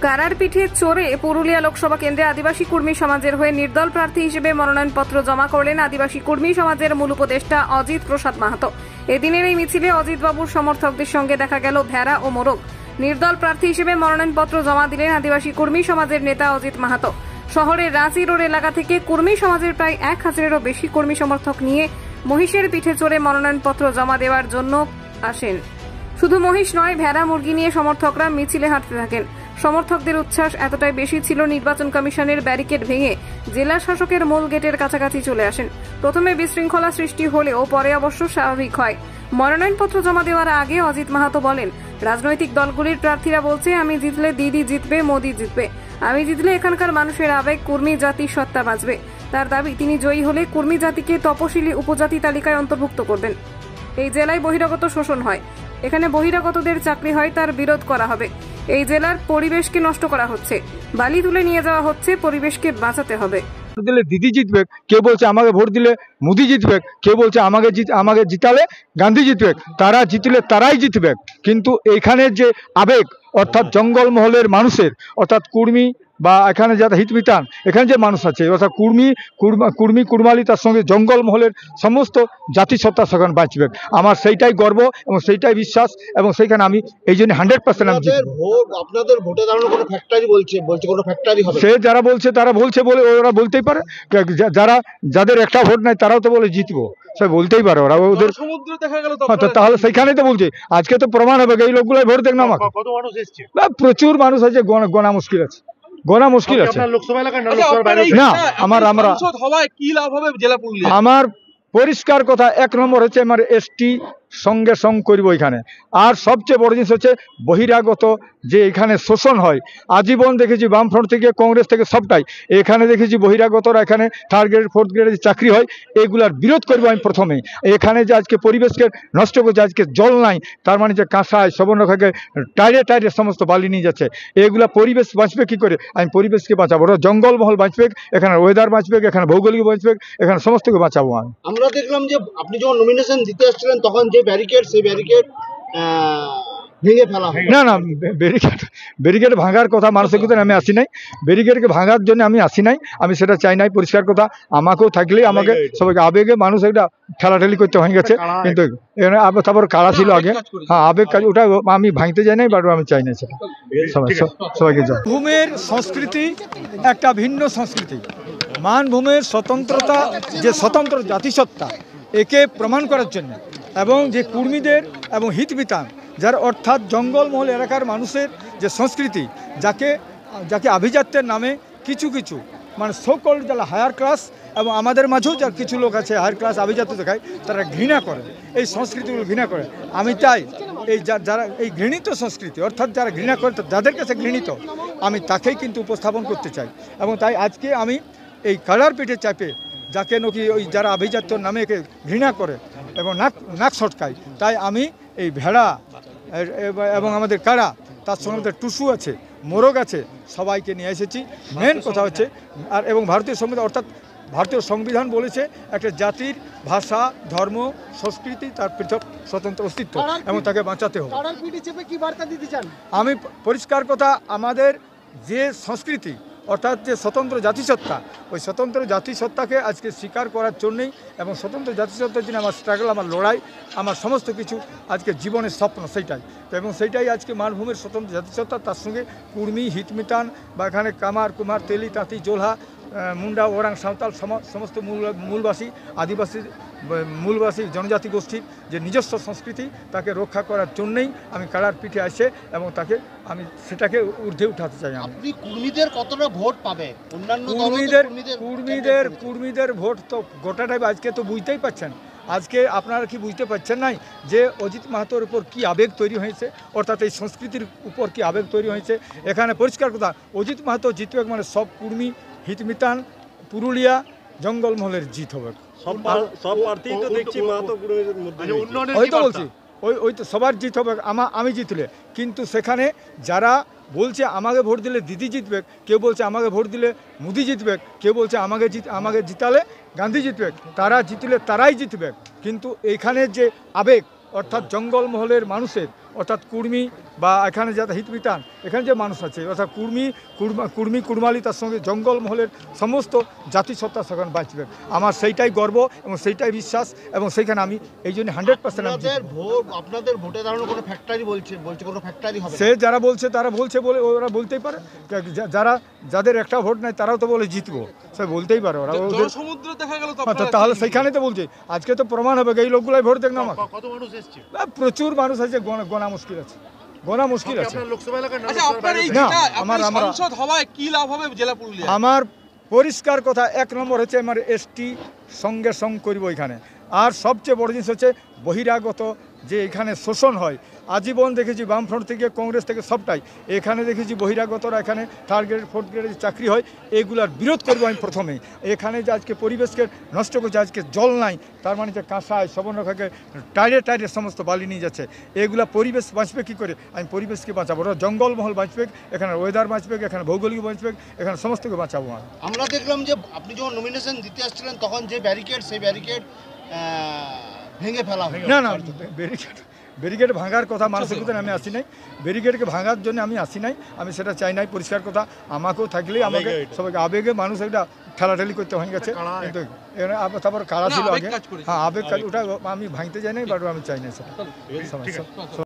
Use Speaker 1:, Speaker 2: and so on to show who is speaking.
Speaker 1: কারার পিঠে চড়ে পুরুলিয়া লোকসভা কেন্দ্রে আদিবাসী কর্মী সমাজের হয়ে নির্দল প্রার্থী হিসেবে মনোনয়নপত্র জমা করলেন আদিবাসী কর্মী সমাজের মূল উপদেষ্টা অজিত প্রসাদ মাহাতো। এদিনের এই মিছিলে অজিত বাবুর সমর্থকদের সঙ্গে দেখা গেল ভেড়া ও মোরগ। নির্দল প্রার্থী হিসেবে মনোনয়নপত্র জমা দিলেন আদিবাসী কর্মী সমাজের নেতা অজিত মাহাতো। শহরের রাঁচি রোড এলাকা থেকে কর্মী সমাজের প্রায় 1000-এরও বেশি কর্মী সমর্থক নিয়ে মহিষের পিঠে চড়ে মনোনয়নপত্র জমা দেওয়ার জন্য আসেন। শুধু মহিষ নয়, ভেড়া মুরগি নিয়ে সমর্থকরা মিছিলে হাঁটতে থাকেন। সমর্থকদের উচ্ছ্বাস এতটাই বেশি ছিল, নির্বাচন কমিশনের ব্যারিকেড ভেঙে জেলা শাসকের মূল গেটের কাছাকাছি চলে আসেন। প্রথমে বিশৃঙ্খলা সৃষ্টি হলেও পরে অবশ্য স্বাভাবিক হয়। মনোনয়নপত্র জমা দেওয়ার আগে অজিত মাহাতো বলেন, রাজনৈতিক দলগুলির প্রার্থীরা বলছে আমি জিতলে দিদি জিতবে, মোদি জিতবে। আমি জিতলে এখানকার মানুষের আবেগ, কর্মী জাতির সত্তা বাঁচবে। তার দাবি, তিনি জয়ী হলে কর্মী জাতিকে তপশিলি উপজাতি তালিকায় অন্তর্ভুক্ত করবেন। এই জেলায় বহিরাগত শোষণ হয়, এখানে বহিরাগতদের চাকরি হয়, তার বিরোধ করা হবে। এই জেলার পরিবেশকে নষ্ট করা হচ্ছে, বালি তুলে নিয়ে যাওয়া হচ্ছে, পরিবেশকে বাঁচাতে হবে।
Speaker 2: দিলে দিদি জিতবে, কেউ বলছে আমাকে ভোট দিলে মোদি জিতবে, কেউ বলছে আমাকে জিতালে গান্ধী জিতবে। তারা জিতলে তারাই জিতবে, কিন্তু এখানে যে আবেগ অর্থাৎ জঙ্গলমহলের মানুষের, অর্থাৎ কুর্মী বা এখানে যারা হিতমিতান এখানে যে মানুষ আছে, অর্থাৎ কুর্মালি, তার সঙ্গে জঙ্গলমহলের সমস্ত জাতিসত্তা সেখানে বাঁচবে। আমার সেইটাই গর্ব এবং সেইটাই বিশ্বাস, এবং সেইখানে আমি এই জন্য 100% আমি
Speaker 3: আপনাদের ভোটে দাঁড়ানো কোনো ফ্যাক্টরি বলছে কোনো ফ্যাক্টরি হবে।
Speaker 2: সে যারা বলছে তারা বলছে বলে ওরা বলতেই পারে, যাদের একটা ভোট নাই তারাও তো বলে জিতবো, সে বলতেই পারে। ওরা ওদের সমুদ্র দেখা গেল, তাহলে সেইখানেই তো বলছে। আজকে তো প্রমাণ হবে, এই লোকগুলাই ভোট দেখ না। আমার
Speaker 3: কত মানুষ এসছে?
Speaker 2: প্রচুর মানুষ আছে, গোনা মুশকিল আছে, গোনা মুশকিল আছে। না আমার পরিষ্কার কথা, 1 নম্বর হচ্ছে আমার এসটি সঙ্গে করবো এখানে। আর সবচেয়ে বড় জিনিস হচ্ছে বহিরাগত যে এখানে শোষণ হয়। আজীবন দেখেছি বামফ্রন্ট থেকে কংগ্রেস থেকে সবটাই এখানে দেখেছি বহিরাগতরা এখানে 3rd গ্রেড 4th গ্রেডে যে চাকরি হয়, এগুলার বিরোধ করবো আমি প্রথমেই। এখানে যে আজকে পরিবেশকে নষ্ট করছে, আজকে জল নাই, তার মানে যে কাঁসায় সবর্ণখাকে টাইরে সমস্ত বালি নিয়ে যাচ্ছে, এগুলা পরিবেশ বাঁচবে কি করে? আমি পরিবেশকে বাঁচাবো, ওরা জঙ্গলমহল বাঁচবে, এখানে ওয়েদার বাঁচবে, এখানে ভৌগোলিক বাঁচবে, এখানে সমস্তকে বাঁচাবো আমি।
Speaker 3: আমরা দেখলাম যে আপনি যখন নমিনেশন দিতে আসছিলেন তখন যে ব্যারিকেড, সেই ব্যারিকেড ভেঙে ফেলা হয়।
Speaker 2: না, ব্যারিকেড ভাঙার কথা মানুষের কথা আমি আসি নাই, ব্যারিকেডকে ভাঙার জন্য আমি আসি নাই, আমি সেটা চাই নাই। পরিষ্কার কথা, আমাকেও থাকলে আমাকে সবাইকে আবেগে মানুষ একটা ঠেলাঠেলি করতে হয়ে গেছে, কিন্তু এখানে তারপর কাড়া ছিল আগে। হ্যাঁ, আবেগ কাজ, ওটা আমি ভাঙতে চাই নাই, বাট আমি চাই নাই সেটা। সবাইকে জয়। ভূমির সংস্কৃতি একটা ভিন্ন সংস্কৃতি, মানভূমির স্বতন্ত্রতা, যে স্বতন্ত্র জাতিসত্তা, একে প্রমাণ করার জন্য, এবং যে কুর্মীদের এবং হিতবিতান যার অর্থাৎ জঙ্গলমহল এলাকার মানুষের যে সংস্কৃতি, যাকে আভিজাত্যের নামে কিছু মানে সকল যারা হায়ার ক্লাস, এবং আমাদের মাঝেও যার কিছু লোক আছে হায়ার ক্লাস আভিজাত্য দেখায়, তারা ঘৃণা করে, এই সংস্কৃতিগুলো ঘৃণা করে। আমি চাই এই যারা এই ঘৃণিত সংস্কৃতি, অর্থাৎ যারা ঘৃণা করে, যাদের কাছে ঘৃণিত, আমি তাকেই কিন্তু উপস্থাপন করতে চাই। এবং তাই আজকে আমি এই কালার পিঠে চাপে যাকে নাকি ওই যারা আভিজাত্যর নামে একে ঘৃণা করে এবং নাক ছটকায়, তাই আমি এই ভেড়া এবং আমাদের কাড়া, তার সঙ্গে আমাদের টুসু আছে, মোরগ আছে, সবাইকে নিয়ে এসেছি। মেন কথা হচ্ছে, আর এবং ভারতীয় সংবিধান, অর্থাৎ ভারতীয় সংবিধান বলেছে একটা জাতির ভাষা, ধর্ম, সংস্কৃতি, তার পৃথক স্বতন্ত্র অস্তিত্ব, এবং তাকে বাঁচাতে হবে। আমি পরিষ্কার কথা, আমাদের যে সংস্কৃতি অর্থাৎ যে স্বতন্ত্র জাতিসত্তা, ওই স্বতন্ত্র জাতিসত্তাকে আজকে স্বীকার করার জন্যেই, এবং স্বতন্ত্র জাতিসত্তার জন্য আমার স্ট্রাগল, আমার লড়াই, আমার সমস্ত কিছু আজকে জীবনের স্বপ্ন সেইটাই। এবং সেইটাই আজকে মানভূমির স্বতন্ত্র জাতিসত্তা, তার সঙ্গে কুর্মী, হিতমিতান বা এখানে কামার, কুমার, তেলি, তাঁতি, জোলহা, মুন্ডা, ওরাং, সাঁওতাল, সমস্ত মূলবাসী, আদিবাসী, মূলবাসী জনজাতি গোষ্ঠীর যে নিজস্ব সংস্কৃতি, তাকে রক্ষা করার জন্যই আমি কাড়ার পিঠে আসে, এবং আমি সেটাকে ঊর্ধ্বে উঠাতে চাই।
Speaker 3: আপনি কুর্মীদের কতটা ভোট পাবে? অন্যান্য
Speaker 2: কুর্মীদের ভোট তো গোটাটাই আজকে তো বুঝতেই পারছেন। আজকে আপনারা কি বুঝতে পারছেন নাই যে অজিত মাহাতোর উপর কি আবেগ তৈরি হয়েছে, অর্থাৎ এই সংস্কৃতির উপর কি আবেগ তৈরি হয়েছে। এখানে পরিষ্কার কথা, অজিত মাহাতো জিতবে মানে সব কুর্মী, হিতমিতান, পুরুলিয়া, জঙ্গলমহলের জিত হবে। ওই তো বলছি, ওই তো সবার জিত হবে আমি জিতলে। কিন্তু সেখানে যারা বলছে আমাকে ভোট দিলে দিদি জিতবে, কেউ বলছে আমাকে ভোট দিলে মোদি জিতবে, কেউ বলছে আমাকে জিতালে গান্ধী জিতবে, তারা জিতলে তারাই জিতবে। কিন্তু এইখানে যে আবেগ, অর্থাৎ জঙ্গলমহলের মানুষের, অর্থাৎ কুর্মী বা এখানে যারা হিতবিতান এখানে যে মানুষ আছে অর্থাৎ কুর্মী কুর্মালি তার সঙ্গে জঙ্গলমহলের সমস্ত জাতিসত্তা সেখানে বাঁচবে। আমার সেইটাই গর্ব এবং সেইটাই বিশ্বাস এবং সেইখানে আমি এই জন্য 100%
Speaker 3: আপনাদের ভোটে দাঁড়ানো কোনো ফ্যাক্টরি বলছে কোনো ফ্যাক্টরি হবে
Speaker 2: সে যারা বলছে তারা বলছে বলে ওরা বলতেই পারে, যাদের একটা ভোট নাই তারাও তো বলে জিতবো, সে বলতেই পারে ওরা।
Speaker 4: সমুদ্র দেখা গেল
Speaker 2: তাহলে সেইখানে তো বলছে আজকে তো প্রমাণ হবে এই লোকগুলাই ভোট দেখ না আমার।
Speaker 3: কত মানুষ এসছে?
Speaker 2: প্রচুর মানুষ আছে, গোনা মুশকিল আছে, গোনা মুশকিল আছে।
Speaker 3: লোকসভা এলাকার
Speaker 4: আচ্ছা, আপনার এই
Speaker 2: না,
Speaker 4: আমরা সংসদ হওয়ায় কি লাভ হবে জেলা পুরুলিয়া?
Speaker 2: আমার পরিষ্কার কথা 1 নম্বর হচ্ছে আমার এসটি সঙ্গে করব এখানে। আর সবচেয়ে বড় জিনিস হচ্ছে বহিরাগত যে এখানে শোষণ হয়, আজীবন দেখেছি বামফ্রন্ট থেকে কংগ্রেস থেকে সবটাই এখানে দেখেছি বহিরাগতরা এখানে 3rd গ্রেড 4th গ্রেডে চাকরি হয়, এগুলার বিরোধ করবো আমি প্রথমেই। এখানে যে আজকে পরিবেশকে নষ্ট করছে, আজকে জল নাই তার মানে যে কাঁসায় সবর্ণখাকে টাইরে সমস্ত বালি নিয়ে যাচ্ছে, এগুলা পরিবেশ বাঁচবে কী করে? আমি পরিবেশকে বাঁচাবো, ওরা জঙ্গলমহল বাঁচবে, এখানে ওয়েদার বাঁচবে, এখানে ভৌগোলিক বাঁচবে, এখানে সমস্তকে বাঁচাবো।
Speaker 3: আমরা দেখলাম যে আপনি যখন নমিনেশন দিতে আসছিলেন তখন যে ব্যারিকেড সেই ব্যারিকেড ভেঙে ফেলা হয়।
Speaker 2: না ব্যারিকেড ভাঙার কথা মানুষের ভিতরে আমি আসি নাই, ব্যারিকেডকে ভাঙার জন্য আমি আসি নাই, আমি সেটা চাই নাই। পরিষ্কার কথা, আমাকেও থাকলেই আমাকে সবাইকে আবেগে মানুষ একটা ঠেলাঠেলি করতে হয়ে গেছে, কিন্তু তারপর কারা ছিল আগে, হ্যাঁ আবেগ কাজ, ওটা আমি ভাঙতে চাই নাই, বাট আমি চাই না সেটা।